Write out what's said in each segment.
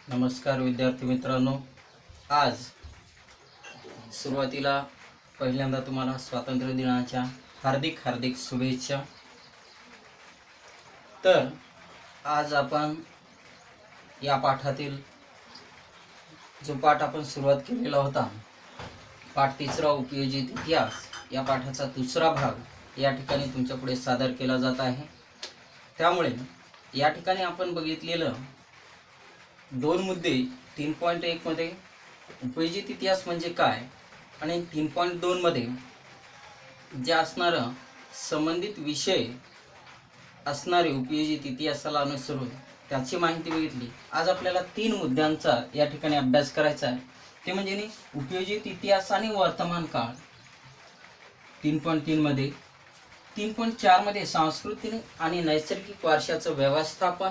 नमस्कार विद्यार्थी मित्रांनो, आज सुरुवातीला पहिल्यांदा तुम्हाला स्वातंत्र्य दिनाच्या हार्दिक हार्दिक शुभेच्छा। तर आज आपण या पाठातील जो पाठ आपण सुरुवात केलेला होता, पाठ 3 उपयोजित इतिहास, या पाठाचा दुसरा भाग या ठिकाणी तुमच्या पुढे सादर केला जात आहे। त्यामुळे या ठिकाणी आपण बघितलेलं 2 मुद्दे 3.1 मध्ये उपयोजित इतिहास म्हणजे काय आणि 3.2 मध्ये जे असणारं संबंधित विषय असणारे उपयोजित इतिहासाला अनुसरून त्याची माहिती बघितली। आज आपल्याला 3 मुद्द्यांचा या ठिकाणी अभ्यास करायचा आहे, ते म्हणजे उपयोजित इतिहास आणि वर्तमान काळ 3.3 मध्ये, 3.4 मध्ये सांस्कृतिक आणि नैसर्गिक वारशाचं व्यवस्थापन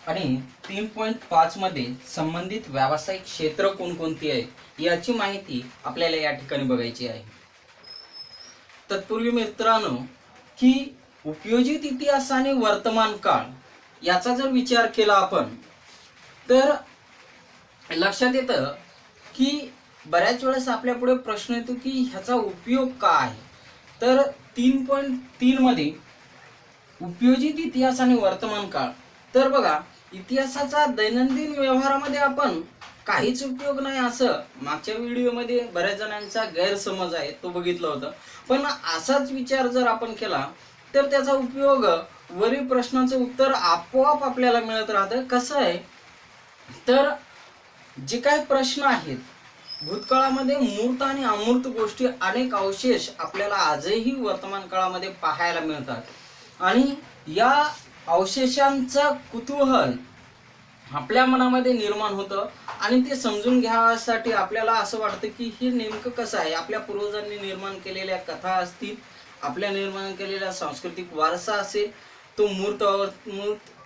आणि 3.5 मध्ये संबंधित व्यावसायिक क्षेत्र कोणकोणती आहे याची माहिती आपल्याला या ठिकाणी बघायची आहे। तत्पूर्वी मित्रांनो, की उपयोजित इतिहास आणि वर्तमान काळ याचा जर विचार केला आपण तर लक्षात येतं की बऱ्याच वेळेस आपल्या पुढे प्रश्न येतो की ह्याचा उपयोग काय आहे। तर 3.3 मध्ये उपयोजित इतिहास आणि वर्तमान काळ, तर बघा, इतिहासाचा दैनंदिन व्यवहारामध्ये आपण काहीच उपयोग नाही असं मागच्या व्हिडिओमध्ये बऱ्याच जणांचा गैरसमज आहे तो बघितलं होतं। पण असाच विचार जर आपण केला तर त्याचा उपयोग, वरील प्रश्नाचं उत्तर आपोआप आपल्याला मिळत राहतं। कसं आहे तर जे काही प्रश्न आहेत भूतकाळामध्ये मूर्त आणि अमूर्त गोष्टी अनेक अवशेष आपल्याला आजही वर्तमान काळामध्ये पाहायला मिळतात आणि या अवशेषांचा कुतूहल आपल्या मनामध्ये निर्माण होतं आणि ते समजून घ्यासाठी आपल्याला असं वाटतं की हे नेमकं कसं आहे। आपल्या पूर्वजांनी निर्माण केलेल्या कथा असतील, आपल्या निर्माण केलेला सांस्कृतिक वारसा असेल, तो मूर्त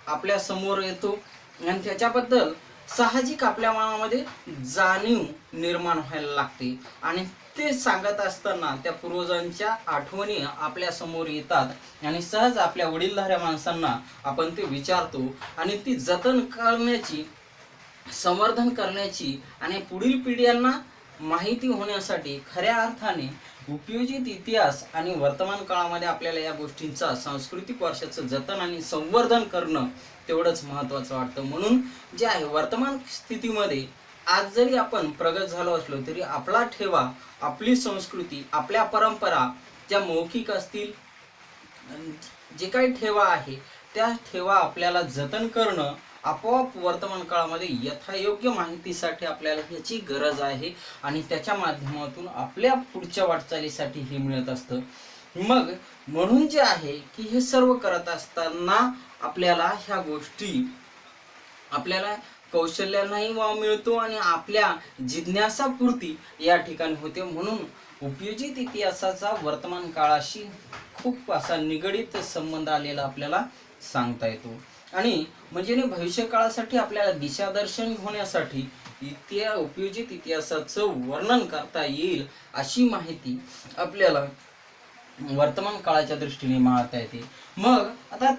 आपल्या समोर येतो आणि त्याच्याबद्दल साहजिक आपल्या मनामध्ये जाणीव निर्माण व्हायला लागते आणि ते सांगत असताना त्या पूर्वजांच्या आठवणी आपल्या समोर येतात आणि सहज आपल्या वडीलधाऱ्या माणसांना आपण ते विचारतो आणि ती जतन करण्याची, संवर्धन करण्याची आणि पुढील पिढ्यांना माहिती होण्यासाठी खऱ्या अर्थाने उपयोजित इतिहास आणि वर्तमान काळामध्ये आपल्याला या गोष्टींचा, सांस्कृतिक वारशाचं जतन आणि संवर्धन करणं तेवढंच महत्त्वाचं वाटतं। म्हणून जे आहे वर्तमान स्थितीमध्ये आज जरी आपण प्रगत झालो असलो तरी आपला ठेवा, आपली संस्कृती, आपल्या परंपरा ज्या मौखिक असतील, जे काही ठेवा आहे त्या ठेवा आपल्याला जतन करणं आपोआप वर्तमान काळामध्ये यथायोग्य माहितीसाठी आपल्याला ह्याची गरज आहे आणि त्याच्या माध्यमातून आपल्या पुढच्या वाटचालीसाठी हे मिळत असतं। मग म्हणून जे आहे की हे सर्व करत असताना आपल्याला ह्या गोष्टी, आपल्याला कौशल्यालाही वाव मिळतो आणि आपल्या जिज्ञासापूर्ती या ठिकाणी होते। म्हणून उपयोजित इतिहासाचा वर्तमान काळाशी खूप असा निगडित संबंध आलेला आपल्याला सांगता येतो आणि म्हणजे भविष्य काळासाठी आपल्याला दिशादर्शन होण्यासाठी उपयोजित इतिहासाचं वर्णन करता येईल अशी माहिती आपल्याला वर्तमान काळाच्या दृष्टीने मांडता येते। मग आता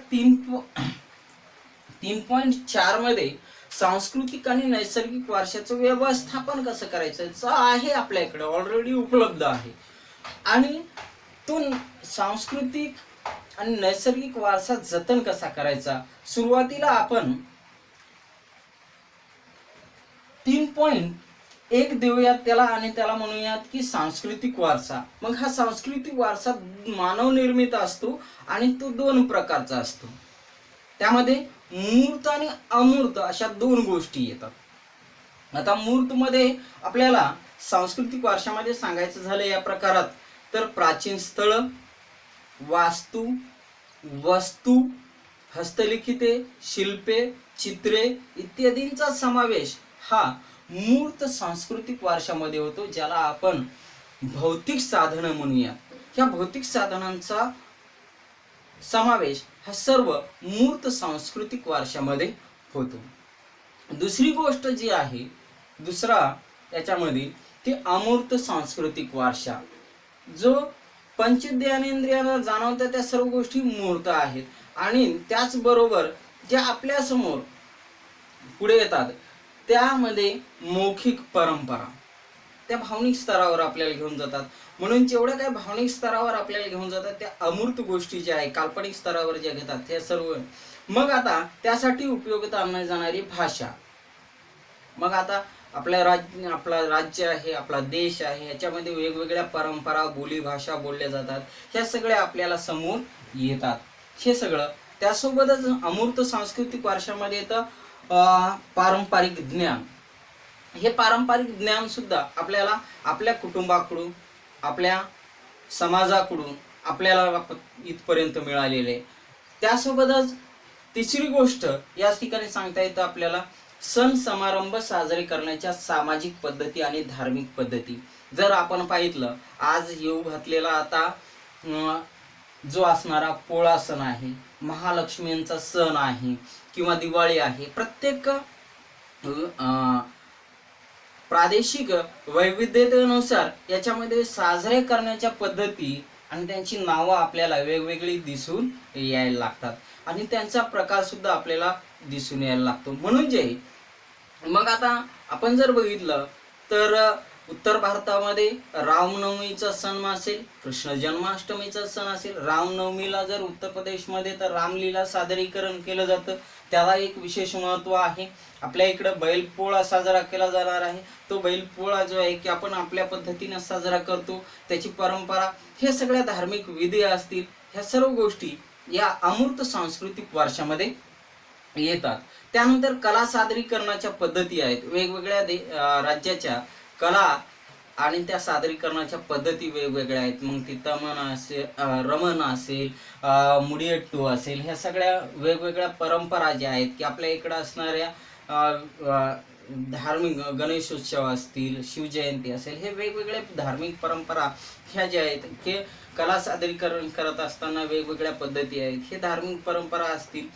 3.4 मध्ये सांस्कृतिक आणि नैसर्गिक वारशाचं व्यवस्थापन कसं करायचं आहे आपल्याकडे ऑलरेडी उपलब्ध आहे आणि तो सांस्कृतिक आणि नैसर्गिक वारसा जतन कसा करायचा। सुरुवातीला आपण 3.1 देऊयात त्याला आणि त्याला म्हणूयात की सांस्कृतिक वारसा। मग हा सांस्कृतिक वारसा मानव निर्मित असतो आणि तो 2 प्रकारचा असतो। त्यामध्ये मूर्त आणि अमूर्त अशा 2 गोष्टी येतात। आता मूर्त मध्ये आपल्याला सांस्कृतिक वारशामध्ये सांगायचं झालं या प्रकारात तर प्राचीन स्थळ, वास्तू, वस्तू, हस्तलिखिते, शिल्पे, चित्रे इत्यादींचा समावेश हा मूर्त सांस्कृतिक वारशामध्ये होतो, ज्याला आपण भौतिक साधनं म्हणूया. ह्या भौतिक साधनांचा समावेश हा सर्व मूर्त सांस्कृतिक वारशामध्ये होतो. दुसरी गोष्ट जी आहे, दुसरा याच्यामध्ये ते अमूर्त सांस्कृतिक वारसा, जो पंच ज्ञानेंद्रियांना जाणवत्या त्या सर्व गोष्टी मूर्त आहेत आणि त्याचबरोबर ज्या आपल्या समोर पुढे येतात त्यामध्ये मौखिक परंपरा त्या भावनिक स्तरावर आपल्याला घेऊन जातात. म्हणून जेवढ्या काही भावनिक स्तरावर आपल्याला घेऊन जातात त्या अमूर्त गोष्टी ज्या आहेत काल्पनिक स्तरावर ज्या घेतात त्या सर्व. मग आता त्यासाठी उपयोगात आणली जाणारी भाषा, मग आता आपला राज्य आहे, आपला देश आहे, याच्यामध्ये वेगवेगळ्या परंपरा, बोली, भाषा बोलल्या जातात. ह्या सगळ्या आपल्याला समोर येतात. हे सगळं त्यासोबतच अमूर्त सांस्कृतिक वारशामध्ये येतं पारंपरिक ज्ञान. हे पारंपरिक ज्ञान सुद्धा आपल्याला आपल्या कुटुंबाकडून, आपल्या समाजाकडून आपल्याला इथपर्यंत मिळालेले. त्यासोबतच तिसरी गोष्ट याच ठिकाणी सांगता येतं आपल्याला सण समारंभ साजरे करण्याच्या सामाजिक पद्धती आणि धार्मिक पद्धती. जर आपण पाहितलं आज येऊ घातलेला आता जो असणारा पोळा सण आहे, महालक्ष्मींचा सण आहे किंवा दिवाळी आहे, प्रत्येक प्रादेशिक वैविध्यतेनुसार याच्यामध्ये साजरे करण्याच्या पद्धती आणि त्यांची नावं आपल्याला वेगवेगळी दिसून यायला लागतात आणि त्यांचा प्रकार सुद्धा आपल्याला दिसून यायला लागतो. म्हणून जे मग आता आपण जर बघितलं तर उत्तर भारतामध्ये रामनवमीचा सण असेल, कृष्ण जन्माष्टमीचा सण असेल. रामनवमीला जर उत्तर प्रदेशमध्ये तर रामलीला सादरीकरण केलं जातं, त्याला एक विशेष महत्त्व आहे. आपल्या इकडं बैलपोळा साजरा केला जाणार आहे. तो बैलपोळा जो आहे की आपण आपल्या पद्धतीने साजरा करतो, त्याची परंपरा, हे सगळ्या धार्मिक विधी असतील, ह्या सर्व गोष्टी या अमूर्त सांस्कृतिक वारशामध्ये येतात. त्यानंतर कला सादरीकरणाच्या पद्धती आहेत. वेगवेगळ्या राज्याच्या कला आणि त्या सादरीकरणाच्या पद्धती वेगवेगळ्या आहेत. मग ती तमन असेल, रमण असेल, मुडियट्टू असेल, ह्या सगळ्या वेगवेगळ्या परंपरा ज्या आहेत की आपल्या इकडं असणाऱ्या धार्मिक गणेशोत्सव असतील, शिवजयंती असेल, हे वेगवेगळ्या धार्मिक परंपरा ह्या ज्या आहेत की कला सादरीकरण करत असताना वेगवेगळ्या पद्धती आहेत. हे धार्मिक परंपरा असतील,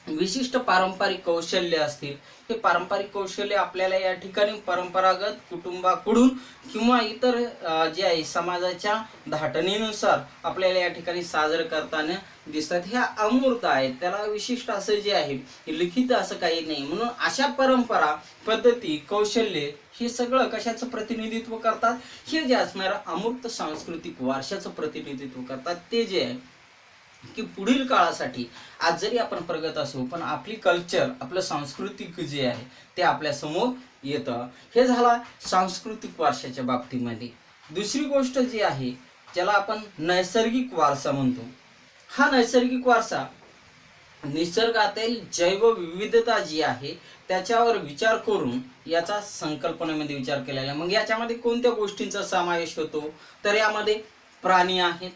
विशिष्ट पारंपरिक कौशल्य असतील. हे पारंपरिक कौशल्य आपल्याला या ठिकाणी परंपरागत कुटुंबाकडून किंवा इतर जे आहे समाजाच्या धाटणीनुसार आपल्याला या ठिकाणी साजरं करताना दिसतात. ह्या अमूर्त आहेत, त्याला विशिष्ट असं जे आहे लिखित असं काही नाही. म्हणून अशा परंपरा, पद्धती, कौशल्य हे सगळं कशाचं प्रतिनिधित्व करतात, हे जे असणारं अमूर्त सांस्कृतिक वारशाचं प्रतिनिधित्व करतात. ते जे आहे की पुढील काळासाठी आज जरी आपण प्रगत असू पण आपली कल्चर, आपलं सांस्कृतिक जे आहे ते आपल्या समोर येतं. हे झाला सांस्कृतिक वारशाच्या बाबतीमध्ये. दुसरी गोष्ट जी आहे ज्याला आपण नैसर्गिक वारसा म्हणतो. हा नैसर्गिक वारसा निसर्गातील जैवविविधता जी आहे त्याच्यावर विचार करून याचा संकल्पनेमध्ये विचार केलेला आहे. मग याच्यामध्ये कोणत्या गोष्टींचा समावेश होतो तर यामध्ये प्राणी आहेत,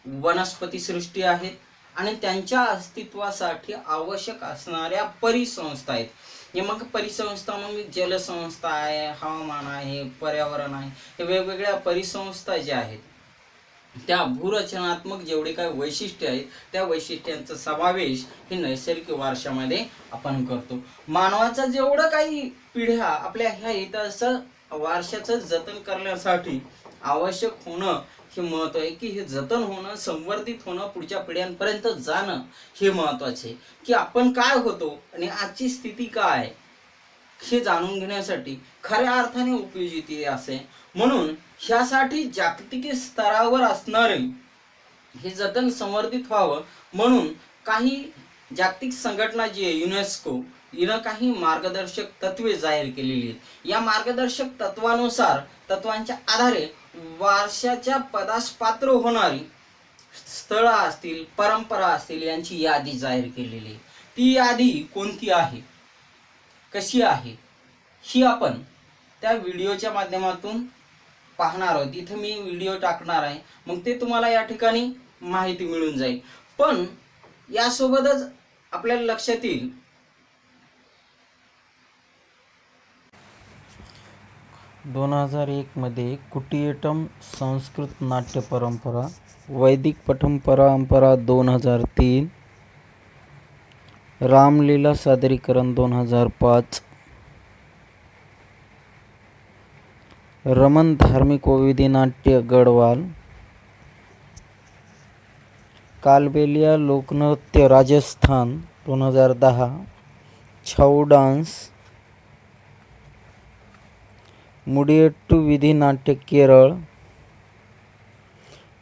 वनस्पती सृष्टी आहेत आणि त्यांच्या अस्तित्वासाठी आवश्यक असणाऱ्या परिसंस्था आहेत. हे मग परिसंस्था मग जलसंस्था आहे, हवामान आहे, पर्यावरण आहे, हे वेगवेगळ्या परिसंस्था ज्या आहेत त्या भूरचनात्मक जेवढे काही वैशिष्ट्ये आहेत त्या वैशिष्ट्यांचा समावेश हे नैसर्गिक वारशामध्ये आपण करतो. मानवाचा जेवढं काही पिढ्या आपल्या ह्या इतिहास वारशाचं जतन करण्यासाठी आवश्यक होणं हे महत्व आहे की हे जतन होणं, संवर्धित होणं, पुढच्या पिढ्यांपर्यंत जाणं हे महत्वाचे आहे. की आपण काय होतो आणि आजची स्थिती काय हे जाणून घेण्यासाठी खऱ्या अर्थाने उपयोजित असे. म्हणून ह्यासाठी जागतिक स्तरावर असणारे हे जतन संवर्धित व्हावं म्हणून काही जागतिक संघटना जी आहे युनेस्को हिनं काही मार्गदर्शक तत्वे जाहीर केलेली आहेत. या मार्गदर्शक तत्वांच्या आधारे वारशाच्या पदास पात्र होणारी स्थळं असतील, परंपरा असतील यांची यादी जाहीर केलेली आहे. ती यादी कोणती आहे, कशी आहे ही आपण त्या व्हिडिओच्या माध्यमातून पाहणार आहोत. इथे मी व्हिडिओ टाकणार आहे, मग ते तुम्हाला या ठिकाणी माहिती मिळून जाईल. पण यासोबतच आपल्याला लक्षात येईल 2001 मध्ये कुटियट्टम संस्कृत नाट्य परंपरा, वैदिक पठण परंपरा 2003, रामलीला सादरीकरण 2005, रमन धार्मिक व विधी नाट्य गढ़वाल, कालबेलिया लोकनृत्य राजस्थान 2010, छऊ डान्स, मुडियट्टू विधी नाट्य केरळ,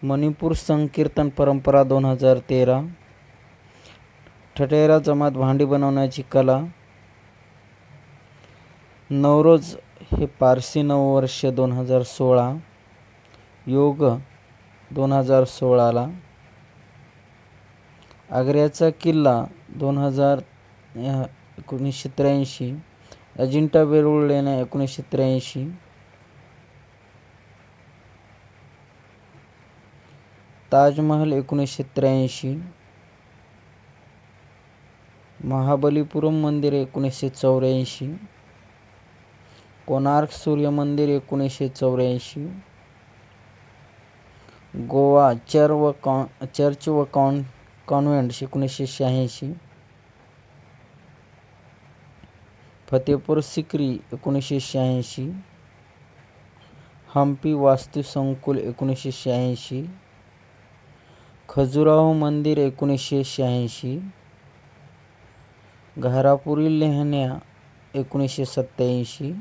मणिपूर संकीर्तन परंपरा 2013, ठठेरा जमात भांडी बनवण्याची कला, नवरोज हे पारसी नववर्ष 2016, योग 2016ला, आग्र्याचा किल्ला 1983, अजिंठा वेरूळ लेण्या 1983, ताजमहल 1983, महाबलीपुरम मंदिर 1984, कोणार्क सूर्य मंदिर 1984, गोवा चर्च व कॉन्व्हेंट 1986, फतेपूर सिक्री 1986, हम्पी वास्तु संकुल 1986, खजुराहो मंदिर 1986, घारापुरी लेहण्या 1987,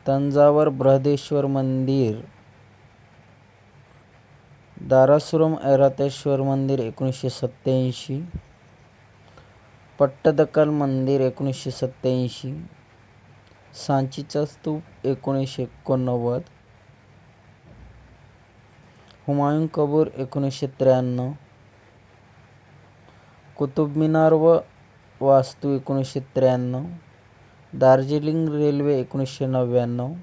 तंजावर बृहदेश्वर मंदिर, दारासुरम ऐरातेश्वर मंदिर 1987, पट्टदकल मंदिर 1987, सांचीचा स्तूप 1989, हुमायूं कबूर 1993, कुतुब मिनार व वास्तू 1993, Darjeeling railway 1999,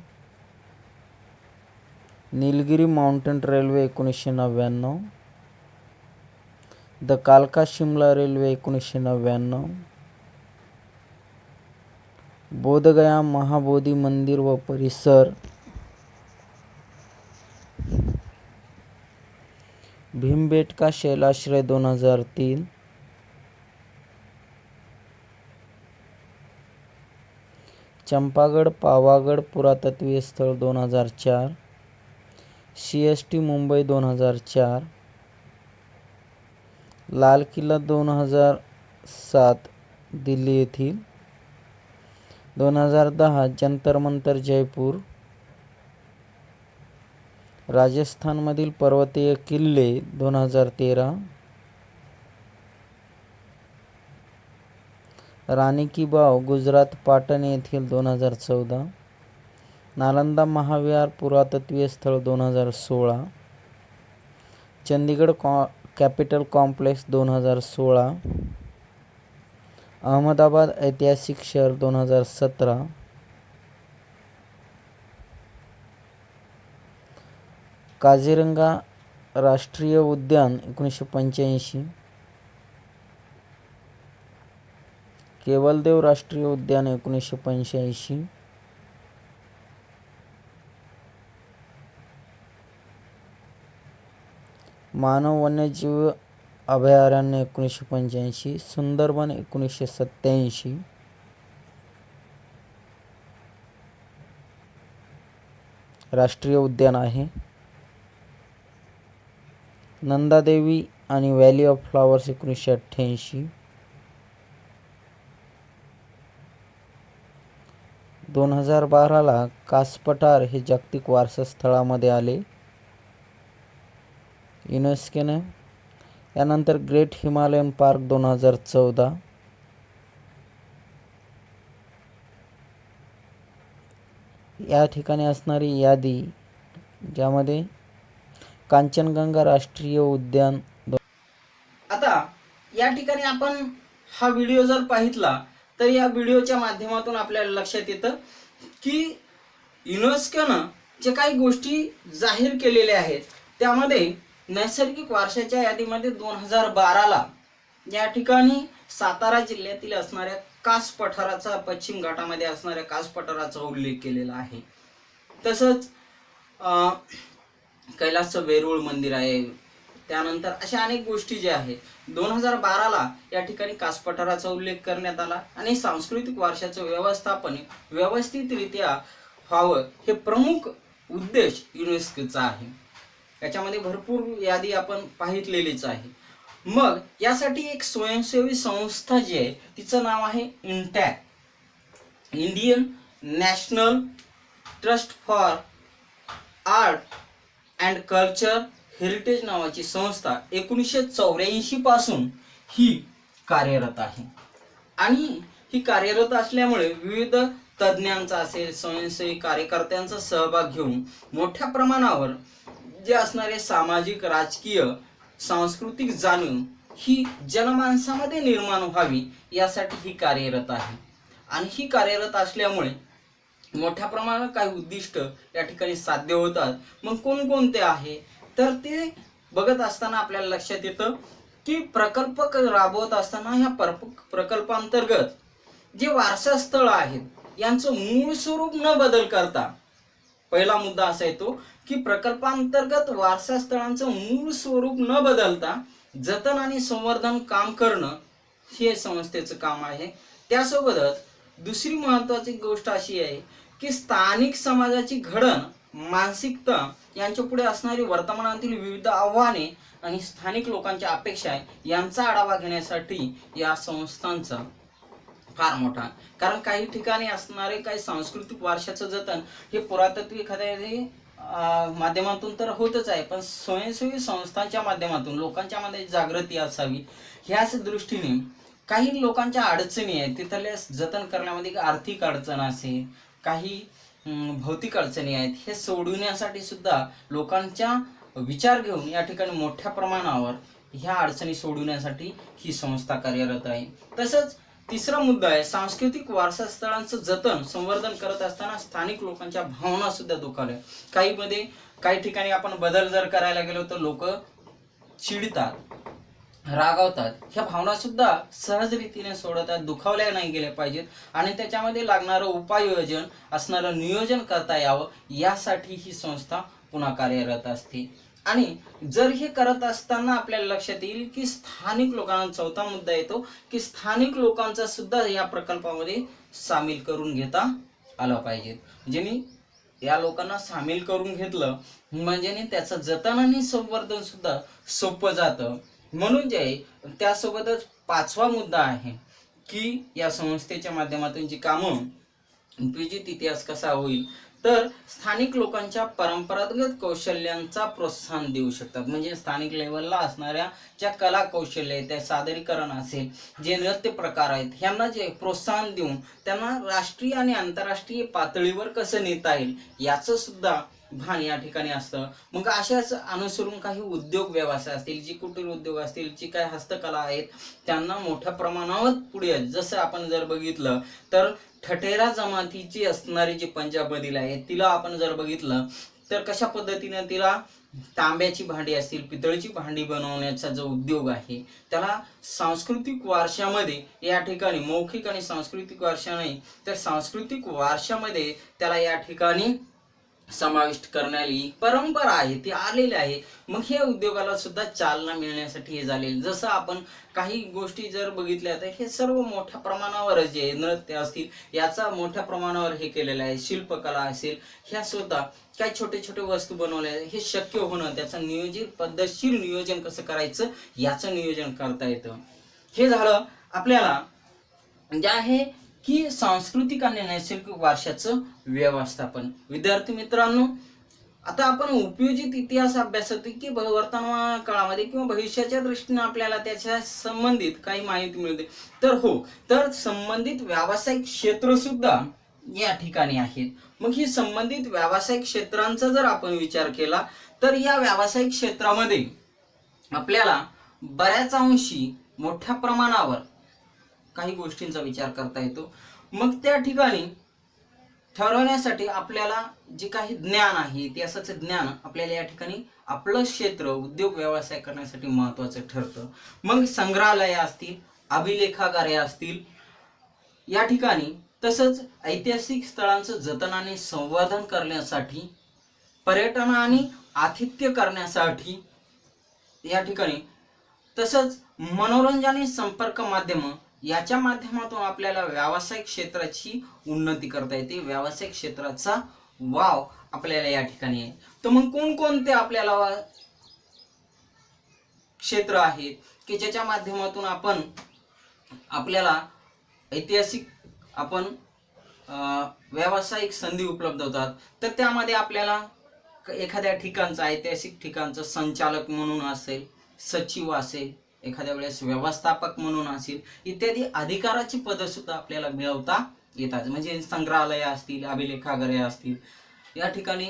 Nilgiri mountain railway 1999, the कालका शिमला रेल्वे 1999, बोधगया महाबोधी मंदिर व परिसर, भीमबेटका शैलाश्रय 2003, चंपागढ़ पावागढ़ पुरातत्वीय स्थळ 2004, CST मुंबई 2004, लाल किल्ला 2007 दिल्ली येथील, 2010 जंतर मंतर जयपूर, राजस्थानमधील पर्वतीय किल्ले 2013, रानी की बाव गुजरात पाटण येथील 2014, नालंदा महाविहार पुरातत्वीय स्थळ 2016, चंदीगड कॅपिटल कॉम्प्लेक्स 2016, अहमदाबाद ऐतिहासिक शहर 2017, काझीरंगा राष्ट्रीय उद्यान 1985, केवलदेव राष्ट्रीय उद्यान 1985, मानव वन्यजीव अभयारण्य 1985, सुंदरबन 1987, राष्ट्रीय उद्यान आहे, नंदादेवी आणि व्हॅली ऑफ फ्लॉवर्स 1988, 2012ला कास पठार हे जागतिक वारसा स्थळामध्ये आले युनेस्कोने. यानंतर ग्रेट हिमालयन पार्क 2014, या ठिकाणी असणारी यादी ज्यामध्ये कांचनगंगा राष्ट्रीय उद्यान. आता या ठिकाणी आपण हा व्हिडिओ जर पाहितला तर या व्हिडिओच्या माध्यमातून आपल्याला लक्षात येतं की युनेस्कोनं जे काही गोष्टी जाहीर केलेल्या आहेत त्यामध्ये नैसर्गिक वारशाच्या यादीमध्ये 2012ला या ठिकाणी सातारा जिल्ह्यातील असणाऱ्या कास पठाराचा, पश्चिम घाटामध्ये असणाऱ्या कास पठाराचा उल्लेख केलेला आहे. तसंच कैलासचं वेरूळ मंदिर आहे. त्यानंतर अशा अनेक गोष्टी ज्या आहेत 2012ला या ठिकाणी कास पठाराचा उल्लेख करण्यात आला आणि सांस्कृतिक वारशाचं व्यवस्थापन व्यवस्थितरित्या व्हावं हे प्रमुख उद्देश युनेस्कोचा आहे. याच्यामध्ये भरपूर यादी आपण पाहितलेलीच आहे. मग यासाठी एक स्वयंसेवी संस्था जी आहे तिचं नाव आहे INTACH, Indian National Trust for Art and Culture Heritage नावाची संस्था 1984 पासून ही कार्यरत आहे. आणि ही कार्यरत असल्यामुळे विविध तज्ज्ञांचा असेल, स्वयंसेवी कार्यकर्त्यांचा सहभाग घेऊन मोठ्या प्रमाणावर जे असणारे सामाजिक, राजकीय, सांस्कृतिक जाणीव ही जनमानसामध्ये निर्माण व्हावी यासाठी ही कार्यरत आहे. आणि ही कार्यरत असल्यामुळे मोठ्या प्रमाणात काही उद्दिष्ट या ठिकाणी साध्य होतात. मग कोणकोणते आहे तर ते बघत असताना आपल्याला लक्षात येतं की प्रकल्प राबवत असताना ह्या प्रकल्पांतर्गत जे वारसा स्थळ आहेत यांचं मूळ स्वरूप न बदल करता, पहिला मुद्दा असा येतो की प्रकल्पांतर्गत वारसा स्थळांचं मूळ स्वरूप न बदलता जतन आणि संवर्धन काम करणं हे संस्थेचं काम आहे. त्यासोबतच दुसरी महत्त्वाची गोष्ट अशी आहे की स्थानिक समाजाची घडण, मानसिकता यांच्या पुढे असणारी वर्तमानातील विविध आव्हाने आणि स्थानिक लोकांच्या अपेक्षा यांचा आढावा घेण्यासाठी या संस्थांचा फार मोठा, कारण काही ठिकाणी असणारे काही सांस्कृतिक वारशाचं जतन हे पुरातत्व एखाद्या माध्यमातून तर होतच आहे, पण स्वयंसेवी संस्थांच्या माध्यमातून लोकांच्या मध्ये जागृती असावी ह्याच दृष्टीने काही लोकांच्या अडचणी आहेत तिथल्या जतन करण्यामध्ये आर्थिक अडचण असेल, काही भौतिक अडचणी आहेत, हे सोडविण्यासाठी सुद्धा लोकांच्या विचार घेऊन या ठिकाणी मोठ्या प्रमाणावर ह्या अडचणी सोडविण्यासाठी ही संस्था कार्यरत आहे. तसंच तिसरा मुद्दा आहे सांस्कृतिक वारसा स्थळांचं जतन संवर्धन करत असताना स्थानिक लोकांच्या भावना सुद्धा दुखावल्या. काही ठिकाणी आपण बदल जर करायला गेलो तर लोक चिडतात, रागावतात. ह्या भावना सुद्धा सहज रीतीने सोडतात, दुखावल्या नाही गेल्या पाहिजेत आणि त्याच्यामध्ये लागणारं उपाययोजन असणारं नियोजन करता यावं यासाठी ही संस्था पुन्हा कार्यरत असते. आणि जर हे करत असताना आपल्याला लक्षात येईल की स्थानिक लोकांना, चौथा मुद्दा येतो की स्थानिक लोकांचा सुद्धा या प्रकल्पामध्ये सामील करून घेता आलं पाहिजे. ज्यांनी या लोकांना सामील करून घेतलं म्हणजे त्याचं जतन आणि संवर्धन सुद्धा सोपं जातं. म्हणून जे आहे त्यासोबतच पाचवा मुद्दा आहे की या संस्थेच्या माध्यमातून जी कामं उपयोजित इतिहास कसा होईल तर स्थानिक लोकांच्या परंपरागत कौशल्यांचा प्रोत्साहन देऊ शकतात. म्हणजे स्थानिक लेवलला असणाऱ्या ज्या कला कौशल्य आहेत, त्या सादरीकरण असेल, जे नृत्य प्रकार आहेत, ह्यांना जे प्रोत्साहन देऊन त्यांना राष्ट्रीय आणि आंतरराष्ट्रीय पातळीवर कसं नेता येईल याचं सुद्धा भान या ठिकाणी असतं. मग अशाच अनुसरून काही उद्योग व्यवसाय असतील, जी कुटीर उद्योग असतील, जी काही हस्तकला आहेत त्यांना मोठ्या प्रमाणावर पुढे, जसं आपण जर बघितलं तर ठठेरा जमातीची असणारी जी पंजाबमधील आहे तिला आपण जर बघितलं तर कशा पद्धतीने तिला तांब्याची भांडी असतील, पितळीची भांडी बनवण्याचा जो उद्योग आहे त्याला सांस्कृतिक वारशामध्ये या ठिकाणी, मौखिक आणि सांस्कृतिक वारसा नाही तर सांस्कृतिक वारशामध्ये त्याला या ठिकाणी समाविष्ट करण्याची परंपरा आहे ती आलेली आहे. मग हे उद्योगाला सुद्धा चालना मिळण्यासाठी हे झालेलं. जसं आपण काही गोष्टी जर बघितल्या तर हे सर्व मोठ्या प्रमाणावर जे नृत्य असतील याचा मोठ्या प्रमाणावर हे केलेलं आहे. शिल्पकला असेल, ह्या सुद्धा काही छोटे छोटे वस्तू बनवल्या, हे शक्य होणं, त्याचं नियोजित पद्धतशीर नियोजन कसं करायचं याचं नियोजन करता येतं. हे झालं आपल्याला जे आहे की सांस्कृतिक आणि नैसर्गिक वारशाचं व्यवस्थापन. विद्यार्थी मित्रांनो, आता आपण उपयोजित इतिहास अभ्यासात की वर्तमान काळामध्ये किंवा भविष्याच्या दृष्टीने आपल्याला त्याच्या संबंधित काही माहिती मिळते तर संबंधित व्यावसायिक क्षेत्र सुद्धा या ठिकाणी आहेत. मग ही संबंधित व्यावसायिक क्षेत्रांचा जर आपण विचार केला तर या व्यावसायिक क्षेत्रामध्ये आपल्याला बऱ्याच अंशी मोठ्या प्रमाणावर काही गोष्टींचा विचार करता येतो. मग त्या ठिकाणी ठरवण्यासाठी आपल्याला जे काही ज्ञान आहे इतिहासाचं ज्ञान आपल्याला या ठिकाणी आपलं क्षेत्र उद्योग व्यवसाय करण्यासाठी महत्त्वाचं ठरतं. मग संग्रहालय असतील, अभिलेखागारे असतील या ठिकाणी, तसंच ऐतिहासिक स्थळांचं जतन आणि संवर्धन करण्यासाठी, पर्यटन आणि आतिथ्य करण्यासाठी या ठिकाणी, तसंच मनोरंजन आणि संपर्क माध्यम याच्या माध्यमातून आपल्याला व्यावसायिक क्षेत्राची उन्नती करता येते. व्यावसायिक क्षेत्राचा वाव आपल्याला या ठिकाणी आहे. तर मग कोणकोणते आपल्याला क्षेत्र आहेत की ज्याच्या माध्यमातून आपण आपल्याला ऐतिहासिक आपण व्यावसायिक संधी उपलब्ध होतात. तर त्यामध्ये आपल्याला एखाद्या ठिकाणचं ऐतिहासिक ठिकाणचं संचालक म्हणून असेल, सचिव असेल, एखाद्या वेळेस व्यवस्थापक म्हणून असेल, इत्यादी अधिकाराची पदं सुद्धा आपल्याला मिळवता येतात. म्हणजे संग्रहालय असतील, अभिलेखागारे असतील, या ठिकाणी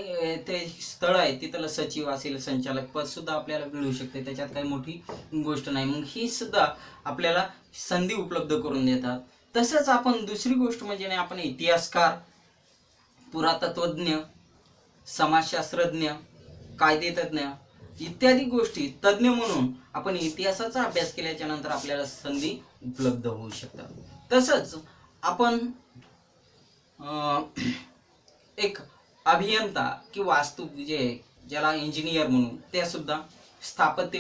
ते स्थळ आहे तिथलं सचिव असेल, संचालक पद सुद्धा आपल्याला मिळू शकते. त्याच्यात काही मोठी गोष्ट नाही. मग ही सुद्धा आपल्याला संधी उपलब्ध करून देतात. तसंच आपण दुसरी गोष्ट म्हणजे आपण इतिहासकार, पुरातत्वज्ञ, समाजशास्त्रज्ञ, कायदेतज्ञ इत्यादी गोष्टी तज्ज्ञ म्हणून आपण इतिहासाचा अभ्यास केल्याच्या नंतर आपल्याला संधी उपलब्ध होऊ शकतात. तसंच आपण एक अभियंता किंवा वास्तू ज्याला इंजिनियर म्हणून ते सुद्धा, स्थापत्य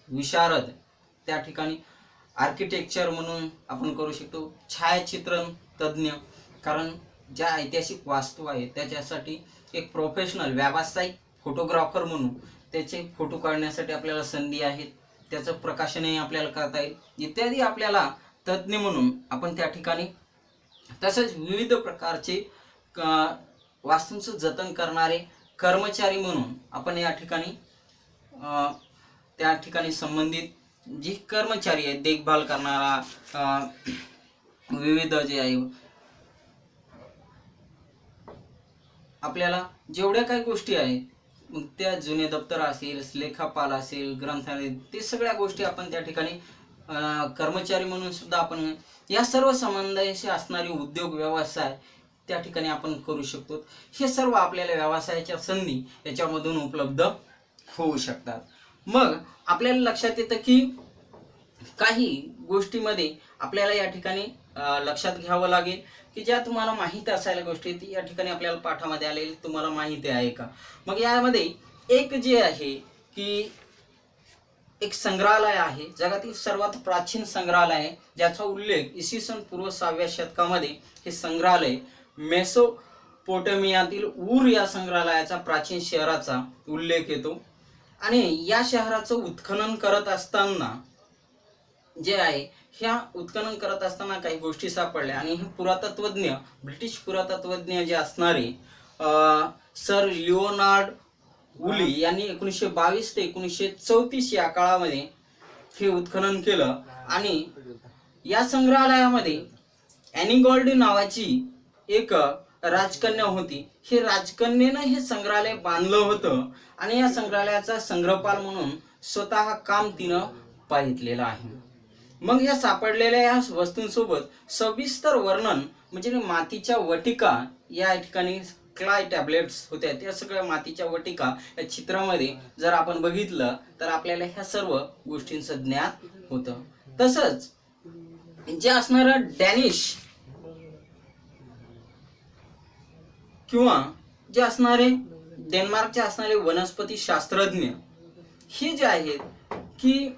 विशारद त्या ठिकाणी आर्किटेक्चर म्हणून आपण करू शकतो, छायाचित्रण तज्ज्ञ, कारण ज्या ऐतिहासिक वास्तू आहेत त्याच्यासाठी एक प्रोफेशनल व्यावसायिक फोटोग्राफर म्हणून त्याचे फोटो काढण्यासाठी आपल्याला संधी आहेत, त्याचं प्रकाशनही आपल्याला करता येईल इत्यादी आपल्याला तज्ज्ञ म्हणून आपण त्या ठिकाणी. तसंच विविध प्रकारचे वास्तूंचं जतन करणारे कर्मचारी म्हणून आपण या ठिकाणी त्या ठिकाणी संबंधित जे कर्मचारी आहेत, देखभाल करणारा विविध जे आहे आपल्याला जेवढ्या काही गोष्टी आहेत, मग त्या जुने दप्तर असेल, लेखापाल असेल, ग्रंथालय, ते सगळ्या गोष्टी आपण त्या ठिकाणी कर्मचारी म्हणून सुद्धा आपण या सर्व संबंधाशी असणारी उद्योग व्यवसाय त्या ठिकाणी आपण करू शकतो. हे सर्व आपल्याला व्यवसायाच्या संधी याच्यामधून उपलब्ध होऊ शकतात. मग आपल्याला लक्षात येतं की काही गोष्टीमध्ये आपल्याला या ठिकाणी लक्षात घ्यावं लागेल की ज्या तुम्हाला माहीत असायला गोष्टी ती या ठिकाणी आपल्याला पाठामध्ये आलेली तुम्हाला माहिती आहे का. मग यामध्ये एक जे आहे की एक संग्रहालय आहे, जगातील सर्वात प्राचीन संग्रहालय आहे, ज्याचा उल्लेख इसवी सन पूर्व 6व्या शतकामध्ये हे संग्रहालय मेसोपोटेमियातील ऊर या संग्रहालयाचा प्राचीन शहराचा उल्लेख येतो. आणि या शहराचं उत्खनन करत असताना जे आहे, ह्या उत्खनन करत असताना काही गोष्टी सापडल्या आणि हे पुरातत्वज्ञ, ब्रिटिश पुरातत्वज्ञ जे असणारे सर लिओनार्ड वुली यांनी 1922 ते 1934 या काळामध्ये हे उत्खनन केलं. आणि या संग्रहालयामध्ये ॲनी गॉल्डी नावाची एक राजकन्या होती. हे राजकन्येनं हे संग्रहालय बांधलं होतं आणि या संग्रहालयाचा संग्रहपाल म्हणून स्वतः काम तिनं पाहितलेलं आहे. मग या सापडलेल्या या वस्तूंसोबत सविस्तर वर्णन म्हणजे मातीच्या वटिका या ठिकाणी क्लाय टॅब्लेट्स होत्या, त्या सगळ्या मातीच्या वटिका या चित्रामध्ये जर आपण बघितलं तर आपल्याला ह्या सर्व गोष्टींचं ज्ञान होतं. तसंच जे असणारं डॅनिश किंवा जे असणारे डेन्मार्कचे असणारे वनस्पती शास्त्रज्ञ हे जे आहेत की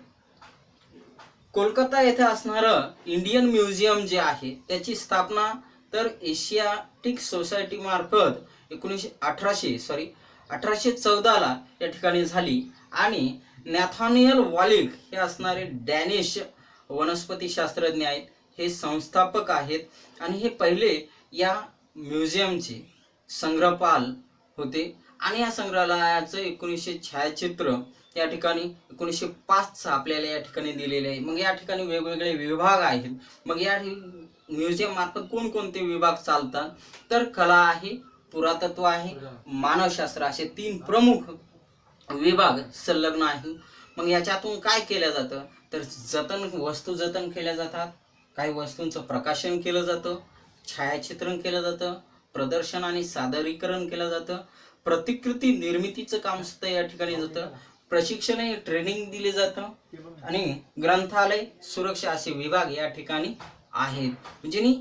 कोलकाता येथे असणारं इंडियन म्युझियम जे आहे त्याची स्थापना तर एशियाटिक सोसायटी मार्फत 1814 या ठिकाणी झाली. आणि नॅथानियल वॉलिक हे असणारे डॅनिश वनस्पती शास्त्रज्ञ आहेत, हे संस्थापक आहेत आणि हे पहिले या म्युझियमचे संग्रहपाल होते. आणि या संग्रहालयाचं 1900 छायाचित्र या ठिकाणी 1905 आपल्याला या ठिकाणी दिलेले आहे. मग या ठिकाणी वेगवेगळे विभाग आहेत. मग या म्युझियम मार्फत कोणकोणते विभाग चालतात तर कला आहे, पुरातत्व आहे, मानवशास्त्र असे 3 प्रमुख विभाग संलग्न आहेत. मग याच्यातून काय केलं जातं तर वस्तू जतन केल्या जातात, काही वस्तूंचं प्रकाशन केलं जातं, छायाचित्रण केलं जातं, प्रदर्शन आणि सादरीकरण केलं जातं. प्रतिकृती निर्मितीचं काम सुद्धा या ठिकाणी जातं. प्रशिक्षण हे ट्रेनिंग दिले जातं आणि ग्रंथालय सुरक्षा असे विभाग या ठिकाणी आहेत. म्हणजे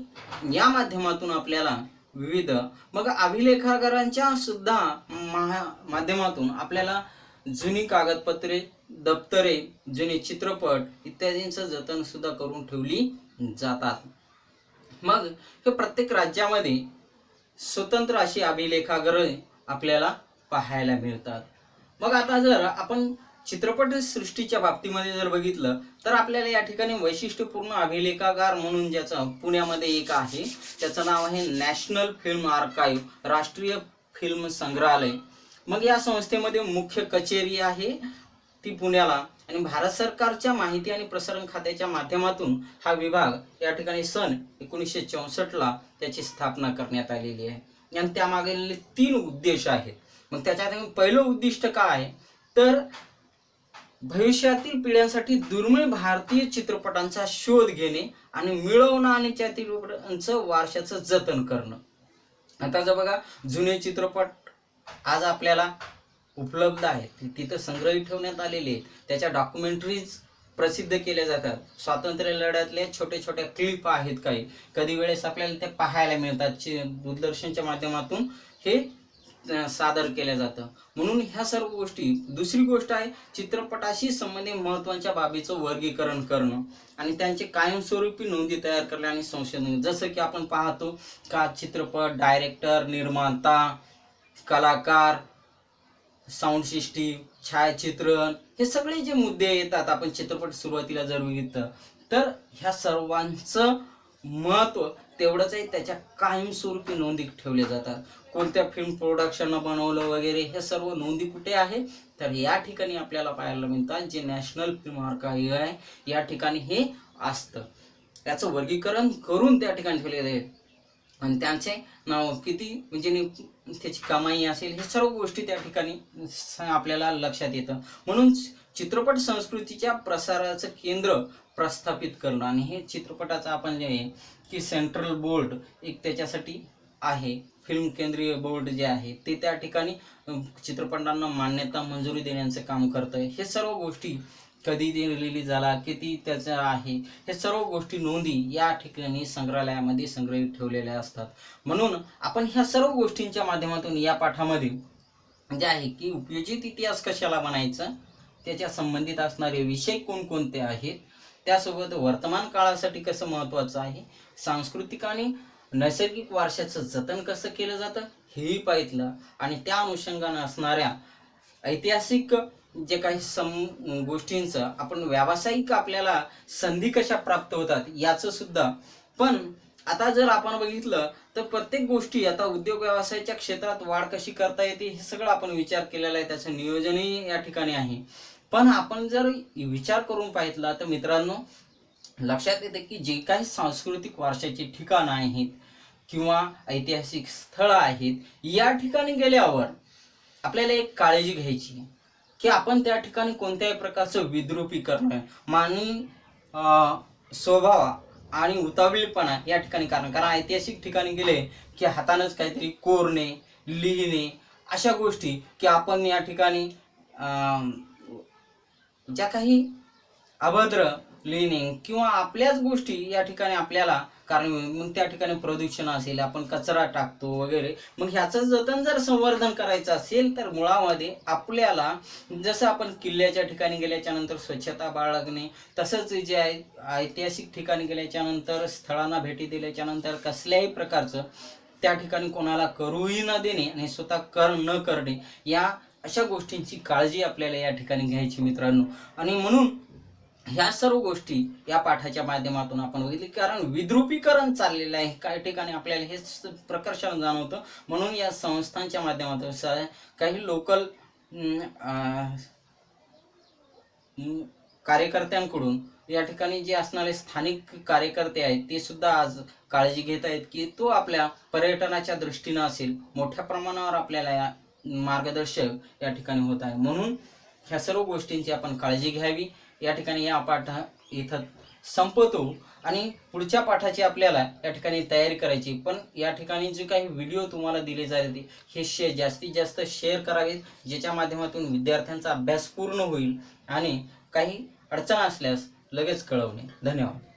या माध्यमातून आपल्याला विविध मग अभिलेखागारांच्या सुद्धा माध्यमातून आपल्याला जुनी कागदपत्रे, दप्तरे, जुने चित्रपट इत्यादींचं जतन सुद्धा करून ठेवली जातात. मग हे प्रत्येक राज्यामध्ये स्वतंत्र अशी अभिलेखागारे आपल्याला पाहायला मिळतात. मग आता जर आपण चित्रपट सृष्टीच्या बाबतीमध्ये जर बघितलं तर आपल्याला या ठिकाणी वैशिष्ट्यपूर्ण अभिलेखागार म्हणून ज्याचं पुण्यामध्ये एक आहे, त्याचं नाव आहे नॅशनल फिल्म आर्काइव्ह, राष्ट्रीय फिल्म संग्रहालय. मग या संस्थेमध्ये मुख्य कचेरी आहे ती पुण्याला आणि भारत सरकारच्या माहिती आणि प्रसारण खात्याच्या माध्यमातून हा विभाग या ठिकाणी सन 1964ला त्याची स्थापना करण्यात आलेली आहे आणि त्यामागील 3 उद्देश आहेत. मग त्याच्यात पहिलं उद्दिष्ट काय आहे तर भविष्यातील पिढ्यांसाठी दुर्मिळ भारतीय चित्रपटांचा शोध घेणे आणि मिळवणं आणि त्यातील वारशाचं जतन करणं. आता जर बघा जुने चित्रपट आज आपल्याला उपलब्ध आहेत, तिथं संग्रहित ठेवण्यात आलेले आहेत. त्याच्या डॉक्युमेंटरीज प्रसिद्ध केल्या जातात. स्वातंत्र्य लढ्यातल्या छोटे छोट्या क्लिप आहेत, काही कधी वेळेस आपल्याला ते पाहायला मिळतात. दूरदर्शनच्या माध्यमातून हे सादर केलं जातं. म्हणून ह्या सर्व गोष्टी. दुसरी गोष्ट आहे चित्रपटाशी संबंधित महत्त्वाच्या बाबीचं वर्गीकरण करणं आणि त्यांचे कायमस्वरूपी नोंदी तयार करणे आणि संशोधन. जसं की आपण पाहतो का चित्रपट डायरेक्टर, निर्माता, कलाकार, साऊंड सिस्टीम, छायाचित्रण, हे सगळे जे मुद्दे येतात आपण चित्रपट सुरुवातीला जर बघितलं तर ह्या सर्वांचं महत्त्व तेवढंच आहे. त्याच्या कायमस्वरूपी नोंदी ठेवल्या जातात. कोणत्या फिल्म प्रोडक्शननं बनवलं वगैरे हे सर्व नोंदी कुठे आहे तर या ठिकाणी आपल्याला पाहायला मिळतात. जे नॅशनल फिल्म आर्काइव्ह आहे या ठिकाणी हे असतं. त्याचं वर्गीकरण करून त्या ठिकाणी ठेवलेलं आहे आणि त्यांचे नाव किती म्हणजे त्याची कमाई असेल हे सर्व गोष्टी त्या ठिकाणी आपल्याला लक्षात येतं. म्हणून चित्रपट संस्कृतीच्या प्रसाराचं केंद्र प्रस्थापित करणं आणि हे चित्रपटाचं आपण जे आहे की सेंट्रल बोर्ड एक त्याच्यासाठी आहे. फिल्म केंद्रीय बोर्ड जे आहे ते त्या ठिकाणी चित्रपटांना मान्यता मंजुरी देण्याचं काम करतं. हे सर्व गोष्टी कधी ते रिलीज झाला, किती त्याचं आहे, हे सर्व गोष्टी नोंदी या ठिकाणी संग्रहालयामध्ये संग्रहित ठेवलेल्या असतात. म्हणून आपण ह्या सर्व गोष्टींच्या माध्यमातून या पाठामध्ये जे आहे की उपयोजित इतिहास कशाला बनायचं, त्याच्या संबंधित असणारे विषय कोणकोणते आहेत, त्यासोबत वर्तमान काळासाठी कसं महत्त्वाचं आहे, सांस्कृतिक आणि नैसर्गिक वारशाचं जतन कसं केलं जातं हेही पाहितलं आणि त्या अनुषंगाने असणाऱ्या ऐतिहासिक जे काही गोष्टींचं आपण व्यावसायिक आपल्याला संधी कशा प्राप्त होतात याचं सुद्धा. पण आता जर आपण बघितलं तर प्रत्येक गोष्टी आता उद्योग व्यवसायाच्या क्षेत्रात वाढ कशी करता येते हे सगळं आपण विचार केलेला आहे. त्याचं नियोजनही या ठिकाणी आहे. पण आपण जर विचार करून पाहितला तर मित्रांनो लक्षात येते की जे काही सांस्कृतिक वारशाची ठिकाणं आहेत किंवा ऐतिहासिक स्थळं आहेत या ठिकाणी गेल्यावर आपल्याला एक काळजी घ्यायची की आपण त्या ठिकाणी कोणत्याही प्रकारचं विद्रुपीकरण, मानवी स्वभाव आणि उतावीळपणा या ठिकाणी कारण ऐतिहासिक ठिकाणी गेले की हातानंच काहीतरी कोरणे, लिहिणे अशा गोष्टी की आपण या ठिकाणी ज्या काही अभद्र लिहिणे किंवा आपल्याच गोष्टी या ठिकाणी आपल्याला कारण मग त्या ठिकाणी प्रदूषण असेल, आपण कचरा टाकतो वगैरे. मग ह्याचं जतन जर संवर्धन करायचं असेल तर मुळामध्ये आपल्याला जसं आपण किल्ल्याच्या ठिकाणी गेल्याच्या नंतर स्वच्छता बाळगणे, तसंच जे आहे ऐतिहासिक ठिकाणी गेल्याच्या नंतर स्थळांना भेटी दिल्याच्या नंतर कसल्याही प्रकारचं त्या ठिकाणी कोणाला करूही न देणे आणि स्वतः न करणे या अशा गोष्टींची काळजी आपल्याला या ठिकाणी घ्यायची मित्रांनो. आणि म्हणून ह्या सर्व गोष्टी या पाठाच्या माध्यमातून आपण बघितले कारण विद्रुपीकरण चाललेलं आहे. काही ठिकाणी आपल्याला हे प्रकर्षण जाणवतं. म्हणून या संस्थांच्या माध्यमातून काही लोकल कार्यकर्त्यांकडून या ठिकाणी जे असणारे स्थानिक कार्यकर्ते आहेत ते सुद्धा आज काळजी घेत आहेत की तो आपल्या पर्यटनाच्या दृष्टीनं असेल मोठ्या प्रमाणावर आपल्याला मार्गदर्शक या ठिकाणी होत आहे. म्हणून ह्या सर्व गोष्टींची आपण काळजी घ्यावी. या ठिकाणी या पाठ इथं संपवतो आणि पुढच्या पाठाची आपल्याला या ठिकाणी तयारी करायची. पण या ठिकाणी जे काही व्हिडिओ तुम्हाला दिले जाते हे जास्तीत जास्त शेअर करावेत, ज्याच्या माध्यमातून विद्यार्थ्यांचा अभ्यास पूर्ण होईल आणि काही अडचण असल्यास लगेच कळवणे. धन्यवाद.